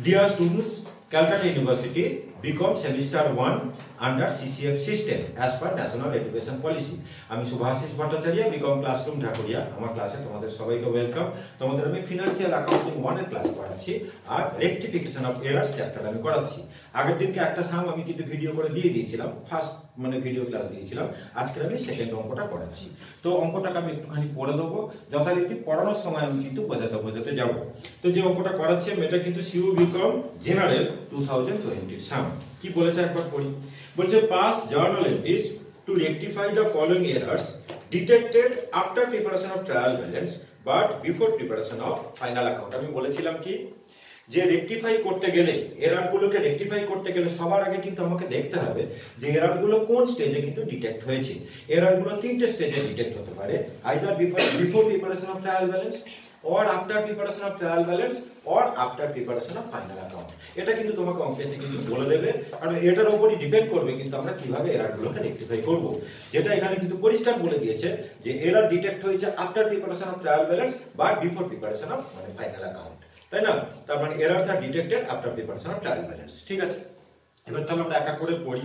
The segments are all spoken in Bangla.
Dear students, Calcutta University BCom Semester 1 under CCF system as per National Education Policy. আমি শুভাশিস ভট্টাচার্য BCom ক্লাসরুম ঢাকুরিয়া। আমার ক্লাসে তোমাদের সবাইকে ওয়েলকাম। তোমাদের আমি ফিনান্সিয়াল অ্যাকাউন্টিং 1 এর ক্লাস করাচ্ছি আর রেকটিফিকেশন অফ এরার্স চ্যাপ্টার আমি করাচ্ছি। আগের দিনকে একটা সাম আমি কিন্তু ভিডিও করে দিয়ে দিয়েছিলাম, ফার্স্ট ভিডিও ক্লাস দিয়েছিলাম। আজকে আমি সেকেন্ড অঙ্কটা করাচ্ছি। তো অঙ্কটাকে আমি একটুখানি পড়ে দেবো, যথারীতি পড়ানোর সময় আমি কিন্তু বোঝাতে যাব। তো যে অঙ্কটা করাচ্ছি এটা কিন্তু সিউ BCom জেনারেল 2020 সাম। কি বলেছে একবার পড়ি। বলছে pass journal entries to rectify the following errors detected after preparation of trial balance but before preparation of final account. আমি বলেছিলাম কি যে রেকটিফাই করতে গেলে এরর গুলোকে রেকটিফাই করতে গেলে সবার আগে কিন্তু আমাকে দেখতে হবে যে এরর গুলো কোন স্টেজে কিন্তু ডিটেক্ট হয়েছে। এরর গুলো তিনটে স্টেজে ডিটেক্ট হতে পারে, either before preparation of trial balance or after preparation of trial balance or after preparation of final account. এটা কিন্তু তোমাকে অঙ্কেতে কিন্তু বলে দেবে, কারণ এটার উপরই ডিপেন্ড করবে কিন্তু আমরা কিভাবে এরর গুলোকে রেকটিফাই করব। যেটা এখানে কিন্তু পরিষ্কার বলে দিয়েছে যে এরর ডিটেক্ট হয়েছে after preparation of trial balance বা before preparation of final account, তাই না? তার মানে errors are detected after preparation of trial balance. ঠিক আছে, এবার তাহলে আমরা এক এক করে পড়ি।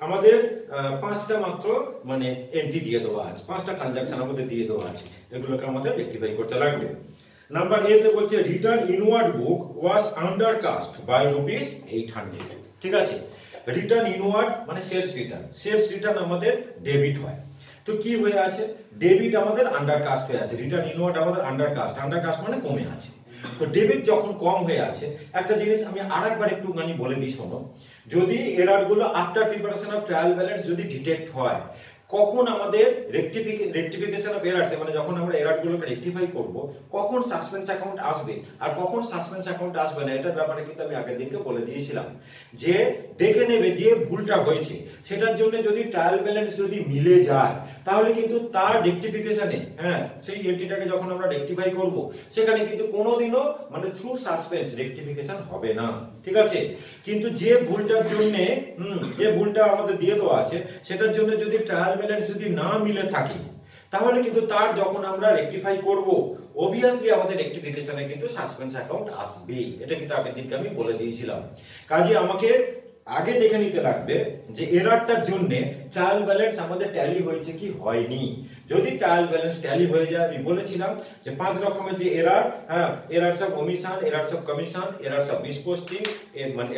আমাদের পাঁচটা মাত্র এন্ট্রি দিয়ে দেওয়া আছে, পাঁচটা ট্রানজাকশন আমাদের দিয়ে দেওয়া আছে, এগুলোকে আমাদের রেকটিফাই করতে লাগবে। নাম্বার এ তে বলছে return inward book was undercast by ₹800। ঠিক আছে, রিটার্ন ইনওয়ার্ড মানে সেলস রিটার্ন আমাদের ডেবিট হয়। তো কি হয়ে আছে, ডেবিট আমাদের আন্ডারকাস্ট হয়ে আছে, রিটার্ন ইনওয়ার্ড আমাদের আন্ডারকাস্ট মানে কমে আছে। তো ডেবিট যখন কম হয়ে আছে, একটা জিনিস আমি আরেকবার একটুখানি বলে দিই শোনো, যদি এরর গুলো after preparation of trial balance যদি ডিটেক্ট হয়, কখন আমাদের রেকটিফিকেশন অফ এরার্স মানে যখন আমরা এরর গুলোকে রেকটিফাই করব, কখন সাসপেন্স অ্যাকাউন্ট আসবে আর কখন সাসপেন্স অ্যাকাউন্ট আসবে না, এটার ব্যাপারে কিন্তু আমি আগের দিনকে বলে দিয়েছিলাম যে দেখে নেবে যে ভুলটা হয়েছে সেটার জন্য যদি ট্রায়াল ব্যালেন্স যদি মিলে যায় তাহলে কিন্তু তার রেকটিফিকেশনে সেই এন্ট্রিটাকে যখন আমরা রেকটিফাই করব সেখানে কিন্তু কোনোদিনও থ্রু সাসপেন্স রেকটিফিকেশন হবে না। ঠিক আছে, কিন্তু যে ভুলটার জন্য যে ভুলটা আমাদের দিয়ে দেওয়া আছে সেটার জন্য যদি ট্রায়াল ব্যালেন্স যদি না মিলে থাকে তাহলে কিন্তু তার যখন আমরা রেকটিফাই করব obviously আমাদের রেকটিফিকেশনে কিন্তু সাসপেন্স অ্যাকাউন্ট আসবে। এটা কিন্তু আগের দিনকে আমি বলে দিয়েছিলাম। কাজে আমাকে আগে দেখে নিতে লাগবে যে এররটার জন্য ট্রায়াল ব্যালেন্স আমাদের ট্যালি হয়েছে কি হয়নি। যদি ট্রায়াল ব্যালেন্স ট্যালি হয়ে যায়, আমি বলেছিলাম যে পাঁচ রকমের যে error, errors of omission, errors of commission, errors of misposting,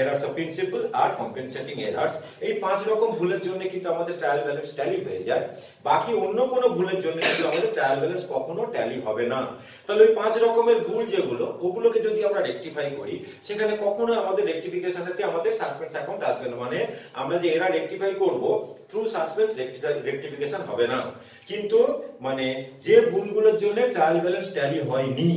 errors of principal আর কম্পেনসেটিং এরর্স, এই পাঁচ রকম ভুলের জন্য কিন্তু আমাদের ট্রায়াল ব্যালেন্স ট্যালি হয়ে যায়। বাকি অন্য কোনো ভুলের জন্য কিন্তু আমাদের ট্রায়াল ব্যালেন্স কখনো ট্যালি হবে না। তাহলে ওই পাঁচ রকমের ভুল যেগুলো, ওগুলোকে যদি আমরা রেকটিফাই করি সেখানে কখনো আমাদের রেকটিফিকেশনেতে আমাদের সাসপেন্স অ্যাকাউন্ট আসবে না, মানে আমরা যে এরর রেকটিফাই করব থ্রু সাসপেন্স রেকটিফিকেশন হবে না। কিন্তু যে ভুলগুলোর জন্য ট্রায়াল ব্যালেন্স ট্যালি হয়নি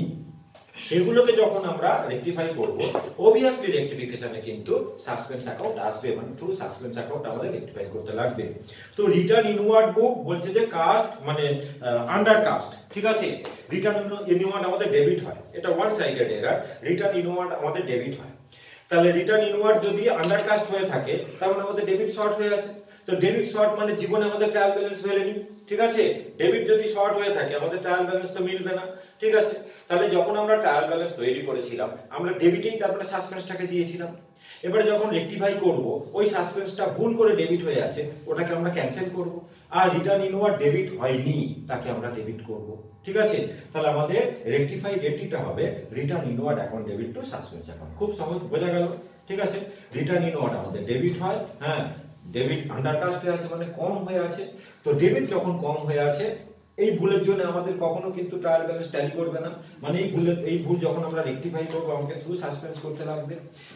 সেগুলোকে যখন আমরা রেকটিফাই করব obviously রেকটিফিকেশনে কিন্তু সাসপেন্স অ্যাকাউন্ট আসবে, থ্রু সাসপেন্স অ্যাকাউন্ট আমাদের রেকটিফাই করতে লাগবে। তো রিটার্ন ইনওয়ার্ড বুক বলছে যে কাস্ট আন্ডারকাস্ট। ঠিক আছে, রিটার্ন ইনওয়ার্ড আমাদের ডেবিট হয়, এটা one sided error, return inward আমাদের ডেবিট হয়। তাহলে রিটার্ন ইনওয়ার্ড যদি আন্ডারকাস্ট হয়ে থাকে তার মানে আমাদের ডেবিট শর্ট হয়ে আছে। তো ডেবিট শর্ট মানে জীবনে আমাদের ট্রায়াল ব্যালেন্স মেলেনি। ঠিক আছে, ডেবিট যদি শর্ট হয়ে থাকে আমাদের ট্রায়াল ব্যালেন্স তো মিলবে না। ঠিক আছে, তাহলে যখন আমরা ট্রায়াল ব্যালেন্স তৈরি করেছিলাম আমরা ডেবিটেই তারপরে সাসপেন্সটাকে দিয়েছিলাম। এবারে যখন রেকটিফাই করব ওই সাসপেন্সটা ভুল করে ডেবিট হয়ে আছে, ওটাকে আমরা ক্যান্সেল করব। আর রিটার্ন ইনওয়ার্ড ডেবিট হয়নি তাকে আমরা ডেবিট করব। ঠিক আছে, তাহলে আমাদের রেকটিফাইড এন্ট্রিটা হবে return inward account debit to suspense account. খুব সহজ, বোঝা গেল? ঠিক আছে, রিটার্ন ইনওয়ার্ড আমাদের ডেবিট হয়, ডেবিট আন্ডারকাস্ট হয়ে আছে মানে কম হয়ে আছে। তো ডেবিট যখন কম হয়ে আছে এই ভুলের জন্য আমাদের কখনো কিন্তু ট্রায়াল ব্যালেন্স ট্যালি করবে না, এই ভুল যখন আমরা রেকটিফাই করব আমাকে থ্রু সাসপেন্স করতে লাগবে।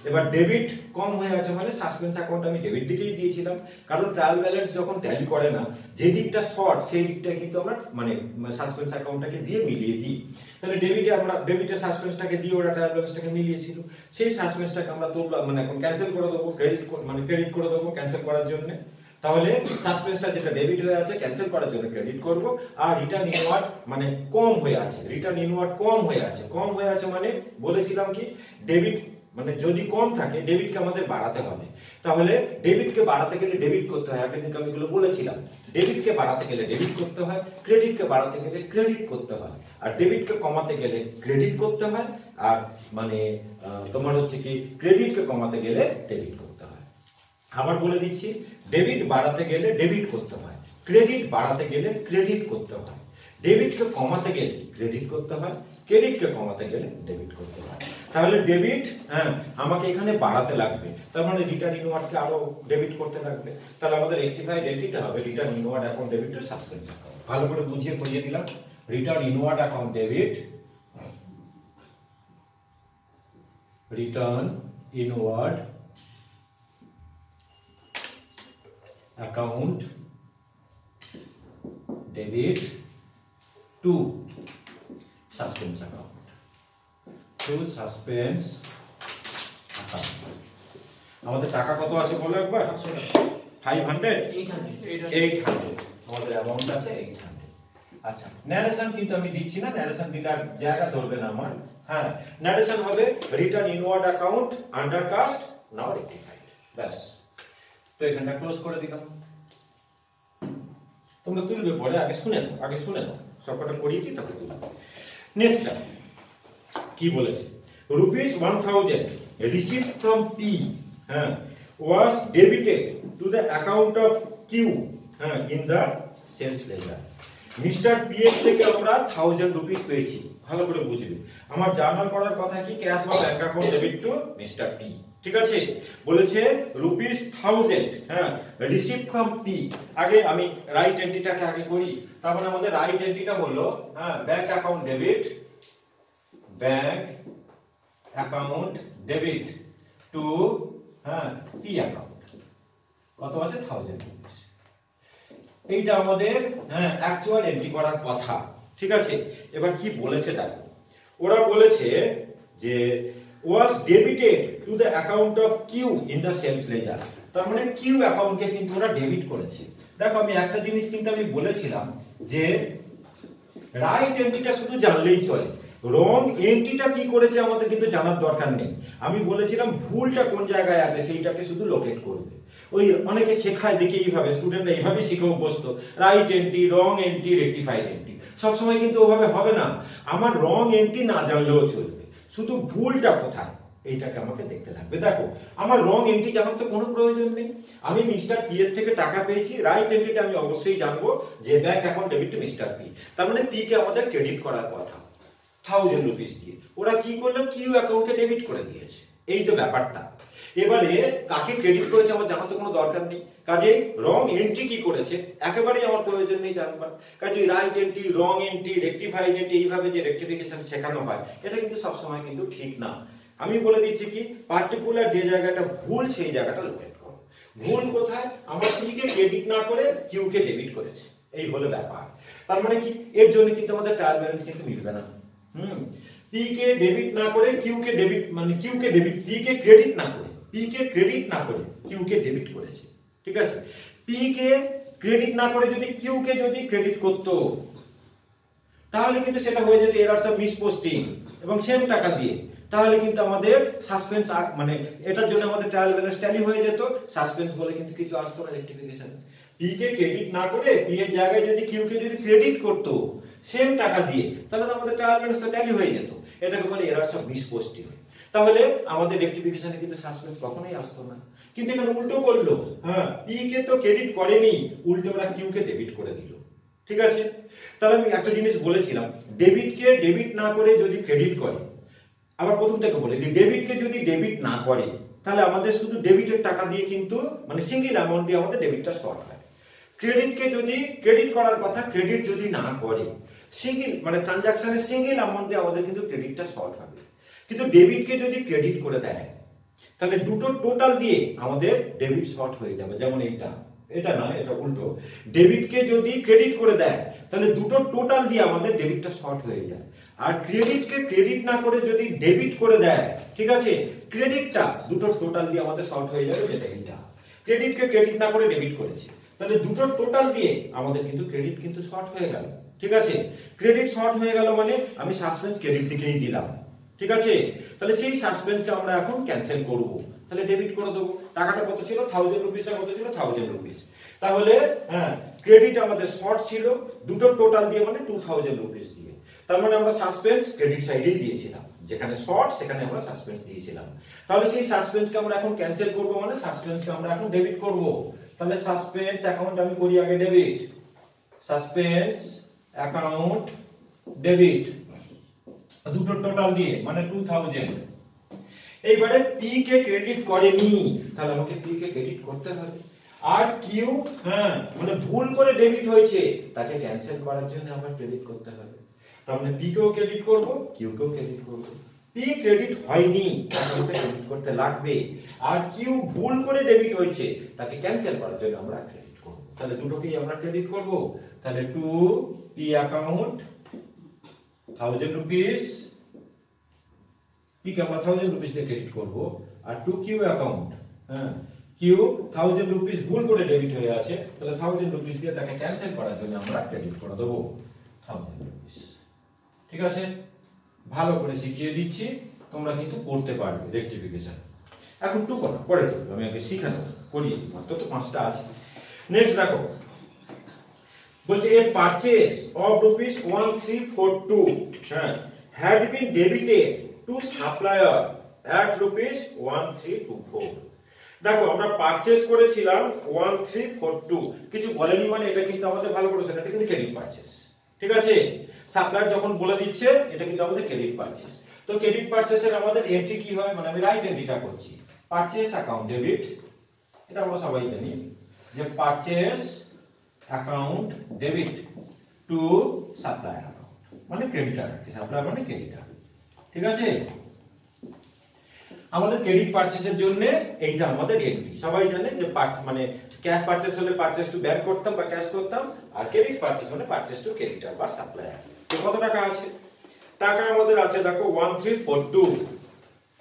এবার ডেবিট কম হয়ে আছে মানে সাসপেন্স অ্যাকাউন্ট আমি ডেবিট দিকেই দিয়েছিলাম, কারণ ট্রায়াল ব্যালেন্স যখন ট্যালি করে না যে দিকটা শর্ট সেই দিকটা কিন্তু আমরা সাসপেন্স অ্যাকাউন্টটাকে দিয়ে মিলিয়ে দিই। তাহলে ডেবিটের সাসপেন্সটাকে দিয়ে ওরা ট্রায়াল ব্যালেন্সটাকে মিলিয়েছিল, সেই সাসপেন্সটাকে আমরা তো এখন ক্যান্সেল করে দেবো, ক্রেডিট করে দেবো ক্যান্সেল করার জন্য। তাহলে সাসপেন্সটা যেটা ডেবিট হয়ে আছে ক্যান্সেল করার জন্য ক্রেডিট করব। আর রিটার্ন ইনওয়ার্ড কম হয়ে আছে, রিটার্ন ইনওয়ার্ড কম হয়ে আছে মানে বলেছিলাম কি ডেবিট মানে যদি কম থাকে ডেবিটকে আমাদের বাড়াতে হবে। তাহলে ডেবিটকে বাড়াতে গেলে ডেবিট করতে হয়, আগের দিন আমি এগুলো বলেছিলাম। ডেবিটকে বাড়াতে গেলে ডেবিট করতে হয়, ক্রেডিটকে বাড়াতে গেলে ক্রেডিট করতে হয়, আর ডেবিটকে কমাতে গেলে ক্রেডিট করতে হয়, আর মানে তোমার হচ্ছে কি ক্রেডিটকে কমাতে গেলে ডেবিট করতে হয়। আবার বলে দিচ্ছি, ডেবিট বাড়াতে গেলে ডেবিট করতে হয়, ক্রেডিট বাড়াতে গেলে ক্রেডিট করতে হয়, ডেবিটকে কমাতে গেলে ক্রেডিট করতে হয়, ক্রেডিটকে কমাতে গেলে ডেবিট করতে হয়। তাহলে ডেবিট আমাকে এখানে বাড়াতে লাগবে, তার মানে রিটার্ন ইনওয়ার্ডকে আরো ডেবিট করতে লাগবে। তাহলে আমাদের রেকটিফাইড এন্ট্রিটা হবে return inward account debit to suspense account. ভালো করে বুঝিয়ে পড়িয়ে দিলাম, return inward account debit, return inward account debit to suspense account, to suspense account. আমাদের টাকা কত আছে বলো একবার? 500 800 আমাদের অ্যামাউন্ট আছে 800। আচ্ছা, ন্যারেশন কিন্তু আমি দিচ্ছি না, ন্যারেশন দিলে আর জায়গা ধরবে না আমার। হ্যাঁ, ন্যারেশন হবে return inward account undercast now rectified, ব্যাস। তো এখানটা ক্লোজ করে দিলাম। তোমরা তুলবে পরে, আগে শুনে নাও, আগে শুনে নাও, সবকটা করিয়ে দিই তারপরে তুলবে। নেক্সট কি বলেছে? Rupees 1000 received from P was debited to the account of Q in the sales ledger. Mister P এর থেকে আমরা 1000 রুপিস পেয়েছি। ভালো করে বুঝবে, আমার জার্নাল করার কথা কি ক্যাশ বা bank account debit two mister P, ঠিক আছে? বলেছে রুপিস 1000 রিসিভ ফ্রম পি। আগে আমি রাইট এন্ট্রিটাকে আগে করি, তার মানে আমাদের রাইট এন্ট্রিটা হলো bank account debit, bank account debit two P account. কত আছে? 1000 রুপিস। এইটা আমাদের অ্যাকচুয়াল এন্ট্রি করার কথা, ঠিক আছে? এবার কি বলেছে দেখো, ওরা বলেছে যে was debited to the account of Q in the sales ledger, তার মানে Q অ্যাকাউন্টকে কিন্তু ওরা ডেবিট করেছে। দেখো আমি একটা জিনিস কিন্তু আমি বলেছিলাম যে রাইট এন্ট্রিটা শুধু জানলেই চলে, রং এন্ট্রিটা কি করেছে আমাদের কিন্তু জানার দরকার নেই। আমি বলেছিলাম ভুলটা কোন জায়গায় আছে সেইটাকে শুধু লোকেট করবে। ওই অনেকে শেখায় দেখি এইভাবে, স্টুডেন্টরা এইভাবে শিখে অভ্যস্ত, রাইট এন্ট্রি, রং এন্ট্রি, রেকটিফাইড এন্ট্রি। সবসময় কিন্তু ওভাবে হবে না। আমার রং এন্ট্রি না জানলেও চলবে, শুধু ভুলটা কোথায় এইটাকে আমাকে দেখতে থাকবে। দেখো আমার রং এন্ট্রি জানার তো কোনো প্রয়োজন নেই, আমি মিস্টার পি এর থেকে টাকা পেয়েছি, রাইট এন্ট্রিটা আমি অবশ্যই জানবো যে bank account debit two mister P, তার মানে পি কে আমাদের ক্রেডিট করার কথা 1000 রুপিস দিয়ে। ওরা কি করলো? কিউ অ্যাকাউন্টকে ডেবিট করে দিয়েছে, এই তো ব্যাপারটা। এবারে কাকে ক্রেডিট করেছে আমার জানার তো কোনো দরকার নেই, কাজেই রং এন্ট্রি কি করেছে একেবারেই আমার প্রয়োজন নেই জানবার। কাজেই রাইট এন্ট্রি, রং এন্ট্রি, রেকটিফাইড এন্ট্রি, এইভাবে যে রেকটিফিকেশন শেখানো হয় এটা কিন্তু সবসময় কিন্তু ঠিক না। আমি বলে দিচ্ছি কি পার্টিকুলার যে জায়গাটা ভুল সেই জায়গাটা লোকেট করো। ভুল কোথায়? আমার পি কে ক্রেডিট না করে কিউ কে ডেবিট করেছে, এই হলো ব্যাপার। তার মানে কি এর জন্য কিন্তু আমাদের ট্রায়াল ব্যালেন্স কিন্তু মিলবে না। পি কে ডেবিট না করে কিউ কে ডেবিট, মানে কিউ কে ডেবিট, পি কে ক্রেডিট না করে, পি কে ক্রেডিট না করে কিউ কে ডেবিট করেছে, ঠিক আছে? পি কে ক্রেডিট না করে যদি কিউ কে যদি ক্রেডিট করতো তাহলে কিন্তু সেটা হয়ে যেত এরারস অফ মিসপোস্টিং এবং সেম টাকা দিয়ে, তাহলে কিন্তু আমাদের সাসপেন্স মানে এটার জন্য আমাদের ট্রায়াল ব্যালেন্স ট্যালি হয়ে যেত, সাসপেন্স বলে কিন্তু কিছু আসতো না রেকটিফিকেশন। পি কে ক্রেডিট না করে পি এর জায়গায় যদি কিউ কে যদি ক্রেডিট করতো সেম টাকা দিয়ে, তাহলে তো আমাদের ট্রায়াল ব্যালেন্স ট্যালি হয়ে যেত, এটাকে বলে এরারস অফ মিসপোস্টিং। তাহলে আমাদের রেকটিফিকেশনে কিন্তু সাসপেন্স কখনোই আসতো না। কিন্তু এখানে উল্টো করলো, পি কে তো ক্রেডিট করেনি, উল্টো ওরা কিউ কে ডেবিট করে দিল, ঠিক আছে? তাহলে আমি একটা জিনিস বলেছিলাম, ডেবিট কে ডেবিট না করে যদি ক্রেডিট করে, আবার প্রথম থেকে বলি যে ডেবিট কে যদি ডেবিট না করে তাহলে আমাদের শুধু ডেবিটের টাকা দিয়ে কিন্তু মানে সিঙ্গেল অ্যামাউন্ট দিয়ে আমাদের ডেবিটটা শর্ট হয়। ক্রেডিট কে যদি ক্রেডিট করার কথা ক্রেডিট যদি না করে সিঙ্গেল মানে ট্রানজাকশনের সিঙ্গেল অ্যামাউন্ট দিয়ে আমাদের কিন্তু ক্রেডিটটা শর্ট হবে। কিন্তু ডেবিট কে যদি ক্রেডিট করে দেয় তাহলে দুটো টোটাল দিয়ে আমাদের ডেবিট শর্ট হয়ে যাবে। যেমন এইটা, এটা না, এটা উল্টো। ডেবিট কে যদি ক্রেডিট করে দেয় তাহলে দুটো টোটাল দিয়ে আমাদের ডেবিটটা শর্ট হয়ে যায়। আর ক্রেডিট কে ক্রেডিট না করে যদি ডেবিট করে দেয়, ঠিক আছে, ক্রেডিটটা দুটো টোটাল দিয়ে আমাদের শর্ট হয়ে যাবে, যেটা এইটা। ক্রেডিট কে ক্রেডিট না করে ডেবিট করেছে, তাহলে দুটো টোটাল দিয়ে আমাদের কিন্তু ক্রেডিট কিন্তু শর্ট হয়ে গেল, ঠিক আছে? ক্রেডিট শর্ট হয়ে গেল মানে আমি সাসপেন্স ক্রেডিট দিকেই দিলাম, ঠিক আছে, তাহলে সেই সাসপেন্সকে আমরা এখন ক্যান্সেল করব। তাহলে ডেবিট করে দেবো। টাকাটা কত ছিল 1000 রুপিস, না কত ছিল 1000 রুপিস। তাহলে হ্যাঁ, ক্রেডিট আমাদের শর্ট ছিল, দুটো টোটাল দিয়ে মানে 2000 রুপিস দিয়ে। তার মানে আমরা সাসপেন্স ক্রেডিট সাইডেই দিয়েছিলাম, যেখানে শর্ট সেখানে আমরা সাসপেন্স দিয়েছিলাম। তাহলে সেই সাসপেন্সকে আমরা এখন ক্যান্সেল করব, মানে সাসপেন্সকে আমরা এখন ডেবিট করব। তাহলে সাসপেন্স অ্যাকাউন্ট আমি করি আগে ডেবিট, সাসপেন্স অ্যাকাউন্ট ডেবিট, দুটো টোটাল দিয়ে মানে 2000। এইবারে পি কে ক্রেডিট করেনি, তাহলে আমাকে পি কে ক্রেডিট করতে হবে। আর কিউ হ্যাঁ মানে ভুল করে ডেবিট হয়েছে, তাকে ক্যান্সেল করার জন্য আবার ক্রেডিট করতে হবে। তার মানে পি কেও ক্রেডিট করব, কিউ কেও ক্রেডিট করব। পি ক্রেডিট হয়নি, তাকে আমাকে ক্রেডিট করতে লাগবে। আর কিউ ভুল করে ডেবিট হয়েছে, তাকে ক্যান্সেল করার জন্য আমরা ক্রেডিট করব। তাহলে দুটোকেই আমরা ক্রেডিট করব। তাহলে to P account 1000 rupees, P কে আমরা 1000 রুপিস দিয়ে ক্রেডিট করব। আর টু কিউ অ্যাকাউন্ট হ্যাঁ কিউ 1000 রুপিস ভুল করে ডেবিট হয়ে আছে, তাহলে 1000 রুপিস দিয়ে তাকে ক্যান্সেল করার জন্য আমরা ক্রেডিট করে দেব 1000 রুপিস। ঠিক আছে, ভালো করে শিখিয়ে দিচ্ছি, তোমরা কিন্তু করতে পারবে রেক্টিফিকেশন। এখন টু করো, পরে আমি আগে শিখে নেব, করি মাত্র তো 5টা আছে। নেক্সট দেখো, বলছে এ পারচেজ অফ রুপিস 1342 হ্যাঁ had been debited two supplier at rupees 1324। দেখো আমরা পারচেজ করেছিলাম 1342, কিছু বলেনি মানে এটা কিন্তু আমাদের ভালো করে সেটা কিন্তু ক্রেডিট পারচেজ। ঠিক আছে, সাপ্লায়ার যখন বলে দিচ্ছে এটা কিন্তু আমাদের ক্রেডিট পারচেজ। তো ক্রেডিট পারচেজের আমাদের এন্ট্রি কি হয়, মানে আমি রাইট এন্ট্রিটা করছি, পারচেজ অ্যাকাউন্ট ডেবিট, এটা আমরা সবাই জানি যে purchase account debit two supplier account, মানে ক্রেডিটার, সাপ্লায়ার মানে ক্রেডিটার। ঠিক আছে, আমাদের ক্রেডিট পারচেজের জন্য এইটা আমাদের এন্ট্রি। সবাই জানে যে মানে ক্যাশ পারচেজ হলে পারচেজ টু ব্যাংক করতাম বা ক্যাশ করতাম, আর ক্রেডিট পারচেজ মানে পারচেজ টু ক্রেডিটার বা সাপ্লায়ার। তো কত টাকা আছে, টাকা আমাদের আছে দেখো 1342,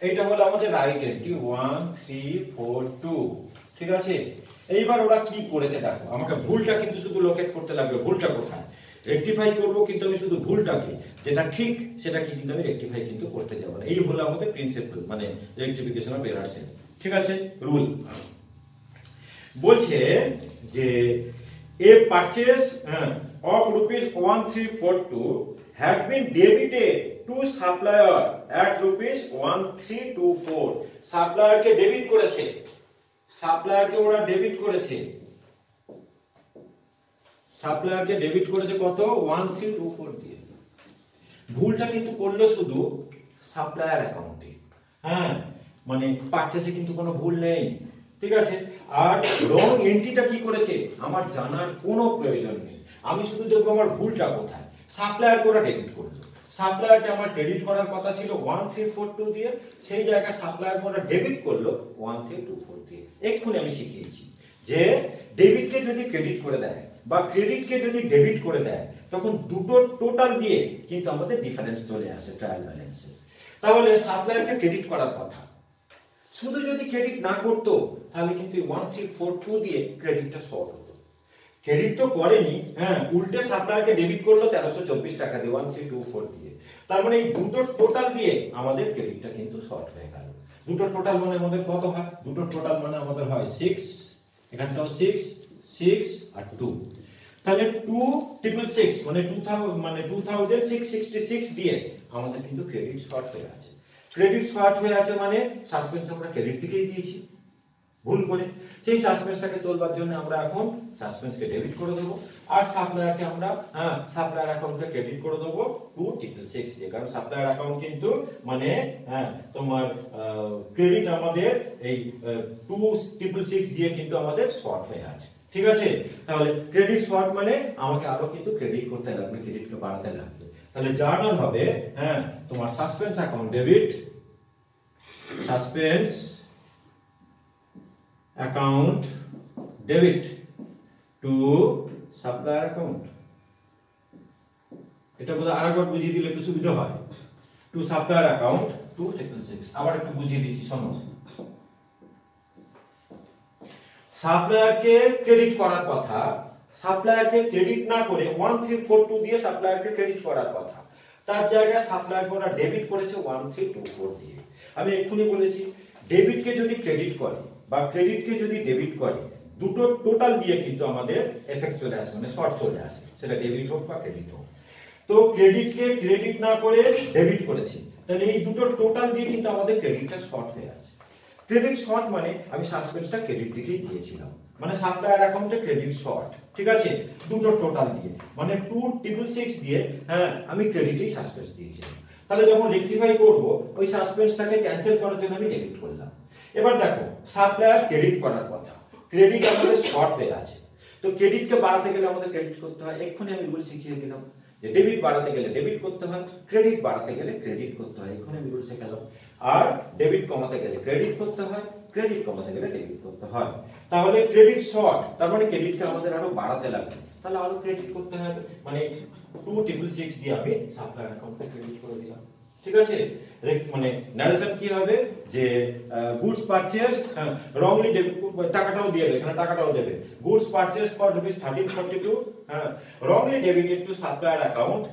এইটা হলো আমাদের রাইট এন্ট্রি 1342। ঠিক আছে, এইবার ওরা কি করেছে দেখো, আমাকে ভুলটা কিন্তু শুধু লোকেট করতে লাগবে, ভুলটা কোথায় রেকটিফাই করব, কিন্তু আমি শুধু ভুলটাকে যেটা ঠিক সেটাকে কিন্তু আমি রেকটিফাই কিন্তু করতে যাব না। এই হলো আমাদের প্রিন্সিপাল, মানে রেকটিফিকেশন অফ এরারস। ঠিক আছে, রুল বলছে যে a purchase of rupees 1342 had been debited to supplier at rupees 1324। সাপ্লায়ারকে ডেবিট করেছে, সাপ্লায়ারকে ওরা ডেবিট করেছে, সাপ্লায়ারকে ডেবিট করেছে কত 1324 দিয়ে। ভুলটা কিন্তু করলো শুধু সাপ্লায়ার অ্যাকাউন্টে, হ্যাঁ মানে পারচেজে কিন্তু কোনো ভুল নেই। ঠিক আছে, আর রং এন্ট্রিটা কি করেছে আমার জানার কোনো প্রয়োজন নেই, আমি শুধু দেখবো আমার ভুলটা কোথায়। সাপ্লায়ার করে ডেবিট করলো, সাপ্লায়ারকে আমার ক্রেডিট করার কথা ছিল 1342 দিয়ে, সেই জায়গায় সাপ্লায়ার করে ডেবিট করলো 1324 দিয়ে। এক্ষুনি আমি শিখিয়েছি যে ডেবিটকে যদি ক্রেডিট করে দেয় বা ক্রেডিটকে যদি ডেবিট করে দেয়, তখন দুটো টোটাল দিয়ে কিন্তু আমাদের ডিফারেন্স চলে আসে ট্রায়াল ব্যালেন্সে। তাহলে সাপ্লায়ারকে ক্রেডিট করার কথা, শুধু যদি ক্রেডিট না করতো তাহলে কিন্তু 1342 দিয়ে ক্রেডিটটা শর্ট হতো। ক্রেডিট তো করেনি, হ্যাঁ উল্টে সাপ্লায়ারকে ডেবিট করলো 1324 টাকা দিয়ে 1324 দিয়ে। তার মানে এই দুটো টোটাল দিয়ে আমাদের ক্রেডিটটা কিন্তু শর্ট হয়ে গেল। দুটো টোটাল মানে আমাদের কত হয়, দুটো টোটাল মানে আমাদের হয় 6, এখানটাও 6 6 আর 2, তাহলে 2666 মানে 2666 দিয়ে আমাদের কিন্তু ক্রেডিট শর্ট হয়ে আছে। ক্রেডিট শর্ট হয়ে আছে মানে সাসপেন্স আমরা ক্রেডিট থেকেই দিয়েছি ভুল করে, সেই সাসপেন্সটাকে তোলবার জন্য আমরা এখন সাসপেন্সকে ডেবিট করে দেবো, আর সাপ্লায়ারকে আমরা সাপ্লায়ার অ্যাকাউন্টে ক্রেডিট করে দেবো 2666 দিয়ে, কারণ সাপ্লায়ার অ্যাকাউন্ট কিন্তু মানে তোমার ক্রেডিট আমাদের এই 2666 দিয়ে কিন্তু আমাদের শর্ট হয়ে আছে। ঠিক আছে, তাহলে ক্রেডিট শর্ট মানে আমাকে আরো কিন্তু ক্রেডিট করতে লাগবে, ক্রেডিটকে বাড়াতে লাগবে। তাহলে জার্নাল হবে তোমার suspense account debit, suspense account debit two supplier account. এটা বোধহয় আরেকবার বুঝিয়ে দিলে একটু সুবিধা হয়। টু সাপ্লায়ার অ্যাকাউন্ট 2666, আবার একটু বুঝিয়ে দিচ্ছি শোনো। সাপ্লায়ারকে ক্রেডিট করার কথা, সাপ্লায়ারকে ক্রেডিট না করে 1342 দিয়ে সাপ্লায়ারকে ক্রেডিট করার কথা, তার জায়গায় সাপ্লায়ারকে ওরা ডেবিট করেছে 1324 দিয়ে। আমি এক্ষুনি বলেছি ডেবিটকে যদি ক্রেডিট করে বা ক্রেডিটকে যদি ডেবিট করে, দুটো টোটাল দিয়ে কিন্তু আমাদের এফেক্ট চলে আসে, মানে শর্ট চলে আসে, সেটা ডেবিট হোক বা ক্রেডিট হোক। তো ক্রেডিটকে ক্রেডিট না করে ডেবিট করেছি, তাহলে এই দুটো টোটাল দিয়ে কিন্তু আমাদের ক্রেডিটটা শর্ট হয়ে আছে। ক্রেডিট শর্ট মানে আমি সাসপেন্সটা ক্রেডিট দিকেই দিয়েছিলাম, মানে সাপ্লায়ার অ্যাকাউন্টে ক্রেডিট শর্ট, ঠিক আছে, দুটো টোটাল দিয়ে, মানে 2666 দিয়ে হ্যাঁ আমি ক্রেডিটেই সাসপেন্স দিয়েছিলাম। তাহলে যখন রেকটিফাই করব ওই সাসপেন্সটাকে ক্যান্সেল করার জন্য আমি ডেবিট করলাম। এবার দেখো সাপ্লায়ার ক্রেডিট করার কথা, ক্রেডিট আমাদের শর্ট হয়ে আছে, তো ক্রেডিটকে বাড়াতে গেলে আমাদের ক্রেডিট করতে হয়। এক্ষুনি আমি রুল শিখিয়ে দিলাম যে ডেবিট বাড়াতে গেলে ডেবিট করতে হয়, ক্রেডিট বাড়াতে গেলে ক্রেডিট করতে হয়, এক্ষুনি আমি রুল শেখালাম। আর ডেবিট কমাতে গেলে ক্রেডিট করতে হয়, ক্রেডিট কমাতে গেলে ডেবিট করতে হয়। তাহলে ক্রেডিট শর্ট, তার মানে ক্রেডিটকে আমাদের আরো বাড়াতে লাগবে, তাহলে আরো ক্রেডিট করতে হবে, মানে 2666 দিয়ে আমি সাপ্লায়ার অ্যাকাউন্টে ক্রেডিট করে দিলাম, ঠিক আছে। মানে নারেশন কি হবে যে গুডস পারচেজড, রংলি টাকাটাও দিয়ে দেবে, এখানে টাকাটাও দেবে, goods purchased for rupees 1342, wrongly debited two supplier account,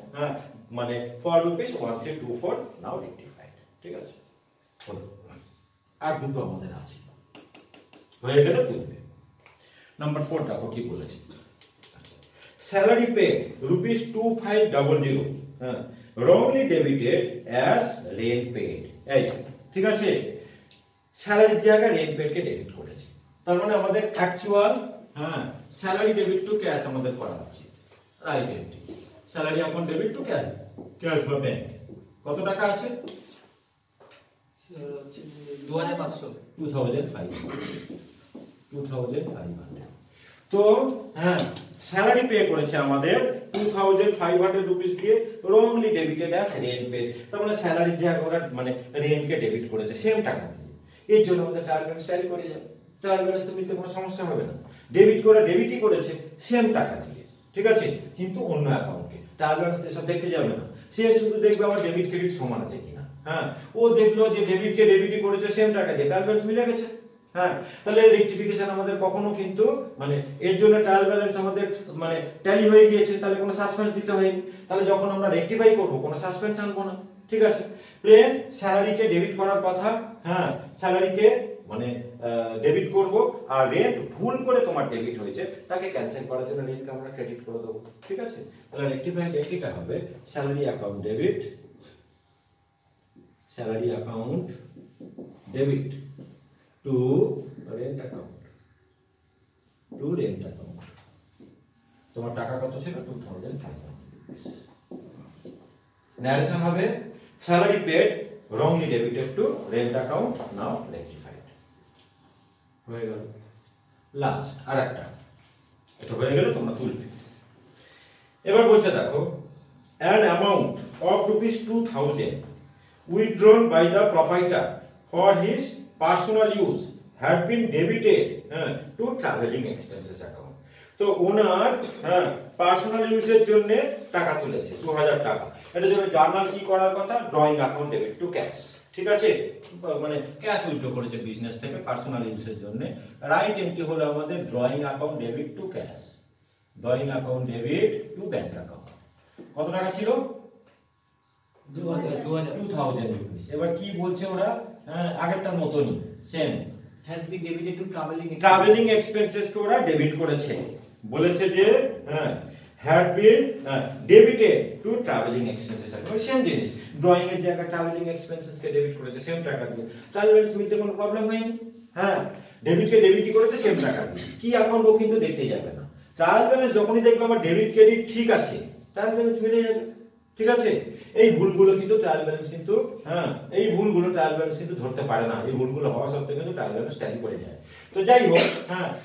মানে ফর রুপিস 1324, নাও রেকটিফাইড, ঠিক আছে। আর দুটো আমাদের আছে, হয়ে গেল তুলবে। নাম্বার 4 দেখো কি বলেছে, salary pay rupees 2500, wrongly debited as rent paid, এই ঠিক আছে, স্যালারির জায়গায় রেন্ট পেড কে ডেবিট করেছে, তার মানে আমাদের actual salary debit two cash আমাদের করা উচিত, right entry, salary account debit two cash, cash বা ব্যাংক। কত টাকা আছে? 2500, 2500। তো স্যালারি পে করেছে আমাদের 2500 রুপিস দিয়ে, wrongly debited as rent pay, তার মানে স্যালারির জায়গায় ওরা মানে রেন্ট কে ডেবিট করেছে সেম টাকা দিয়ে, এর জন্য আমাদের ট্রায়াল ব্যালেন্স ট্যালি করে যাবে, ট্রায়াল ব্যালেন্স তো মিলতে কোনো সমস্যা হবে না, ডেবিট করে ডেবিটই করেছে সেম টাকা দিয়ে, ঠিক আছে, কিন্তু অন্য অ্যাকাউন্টে, ট্রায়াল ব্যালেন্স এসব দেখতে যাবে না, সে শুধু দেখবে আমার ডেবিট ক্রেডিট সমান আছে কিনা, ও দেখলো যে ডেবিট কে ডেবিটই করেছে সেম টাকা দিয়ে, ট্রায়াল ব্যালেন্স মিলে গেছে, তাহলে রেকটিফিকেশন আমাদের কখনো কিন্তু মানে এর জন্য ট্রায়াল ব্যালেন্স আমাদের মানে ট্যালি হয়ে গিয়েছে, তাহলে কোনো সাসপেন্স দিতে হয়নি, তাহলে যখন আমরা রেকটিফাই করব কোনো সাসপেন্স আনবো না, ঠিক আছে। প্লেন স্যালারিকে ডেবিট করার কথা, স্যালারিকে মানে ডেবিট করব, আর রেন্ট ভুল করে তোমার ডেবিট হয়েছে তাকে ক্যান্সেল করার জন্য রেন্টকে আমরা ক্রেডিট করে দেবো, ঠিক আছে। তাহলে রেকটিফাইড এন্ট্রিটা হবে salary account debit, salary account debit to rent account, to rent account, তোমার টাকা কত ছিল? 2500। নারেশন হবে salary paid wrongly debited to rent account, now rectified, হয়ে গেল। লাস্ট আরেকটা, এটা হয়ে গেল, তোমরা তুলবে। এবার বলছে দেখো an amount of rupees 2000 withdrawn by the proprietor for his personal use had been debited to traveling expenses account, তো ওনার পার্সোনাল ইউজের জন্য টাকা তুলেছে 2000 টাকা, এটা জন্য জার্নাল কি করার কথা? Drawing account debit two cash, ঠিক আছে, মানে ক্যাশ উইথড্র করেছে বিজনেস থেকে পার্সোনাল ইউজের জন্য, রাইট এন্ট্রি হলো আমাদের drawing account debit two cash, drawing account debit to bank account. কত টাকা ছিল? 2000 রুপিস। এবার কি বলছে ওরা? আগেরটার মতনই same, has been debited to travelling expenses কে ওরা ডেবিট করেছে, বলেছে যে had been debited to traveling expenses, same জিনিস, ড্রয়িং এর জায়গায় ট্রাভেলিং এক্সপেন্সেস কে ডেবিট করেছে সেম টাকা দিয়ে, ট্রায়াল ব্যালেন্স মিলতে কোনো প্রবলেম হয়নি, ডেবিট কে ডেবিটই করেছে সেম টাকা দিয়ে, কি অ্যাকাউন্ট ও কিন্তু দেখতে যাবে না, ট্রায়াল ব্যালেন্স যখনই দেখবে আমার ডেবিট ক্রেডিট ঠিক আছে ট্রায়াল ব্যালেন্স মিলে যাবে, ঠিক আছে। এই ভুলগুলো কিন্তু ট্রায়াল ব্যালেন্স কিন্তু এই ভুলগুলো ট্রায়াল ব্যালেন্স কিন্তু ধরতে পারে না, এই ভুলগুলো হওয়া সত্ত্বেও কিন্তু ট্রায়াল ব্যালেন্স ট্যালি করে যায়। তো যাই হোক,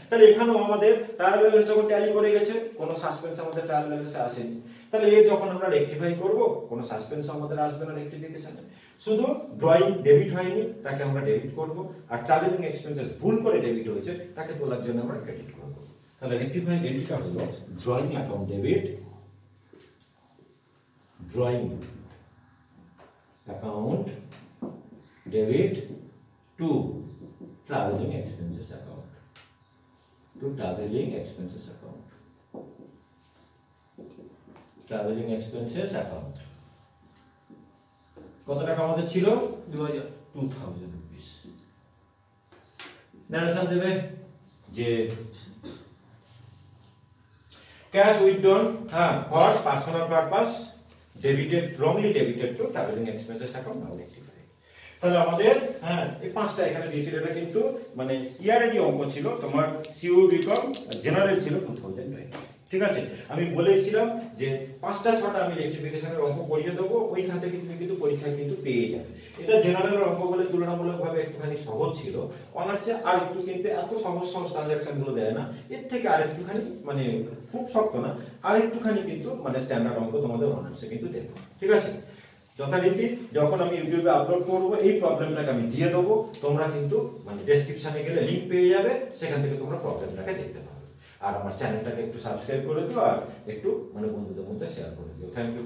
তাহলে এখানেও আমাদের ট্রায়াল ব্যালেন্স যখন ট্যালি করে গেছে কোনো সাসপেন্স আমাদের ট্রায়াল ব্যালেন্সে আসেনি, তাহলে এর যখন আমরা রেকটিফাই করব কোনো সাসপেন্স আমাদের আসবে না রেকটিফিকেশনে, শুধু ড্রয়িং ডেবিট হয়নি তাকে আমরা ডেবিট করব, আর ট্রাভেলিং এক্সপেন্সেস ভুল করে ডেবিট হয়েছে তাকে তোলার জন্য আমরা ক্রেডিট করব। তাহলে রেকটিফাইড এন্ট্রিটা হলো drawing account debit, drawing account debit to traveling expenses account, to traveling expenses account, traveling expenses account, কত টাকা আমাদের ছিল 2000 2000 রুপিস। নারেশন দেবে যে cash withdrawn for personal purpose debited wrongly debited to traveling expenses account now rectified। তাহলে আমাদের এই পাঁচটা এখানে দিয়েছিল, এটা কিন্তু মানে ইয়ারেরই অঙ্ক ছিল, তোমার সিইউ বিকম জেনারেল ছিল 2020। ঠিক আছে, আমি বলেছিলাম যে পাঁচটা ছটা আমি রেক্টিফিকেশনের অঙ্ক করিয়ে দেবো, ওইখান থেকে তুমি কিন্তু পরীক্ষায় কিন্তু পেয়ে যাবে। এটা জেনারেলের অঙ্ক বলে তুলনামূলকভাবে একটুখানি সহজ ছিল, অনার্সে আর একটু কিন্তু এত সহজ সহজ ট্রানজাকশন গুলো দেয় না, এর থেকে আর একটুখানি মানে খুব শক্ত না, আর একটুখানি কিন্তু মানে স্ট্যান্ডার্ড অঙ্ক তোমাদের অনার্সে কিন্তু দেবো। ঠিক আছে, যথারীতি যখন আমি ইউটিউবে আপলোড করবো এই প্রবলেমটাকে আমি দিয়ে দেবো, তোমরা কিন্তু মানে ডেসক্রিপশনে গেলে লিংক পেয়ে যাবে, সেখান থেকে তোমরা প্রবলেমটাকে দেখতে পাবে। আর আমার চ্যানেলটাকে একটু সাবস্ক্রাইব করে দিও, আর একটু মানে বন্ধুদের মধ্যে শেয়ার করে দিও। Thank you.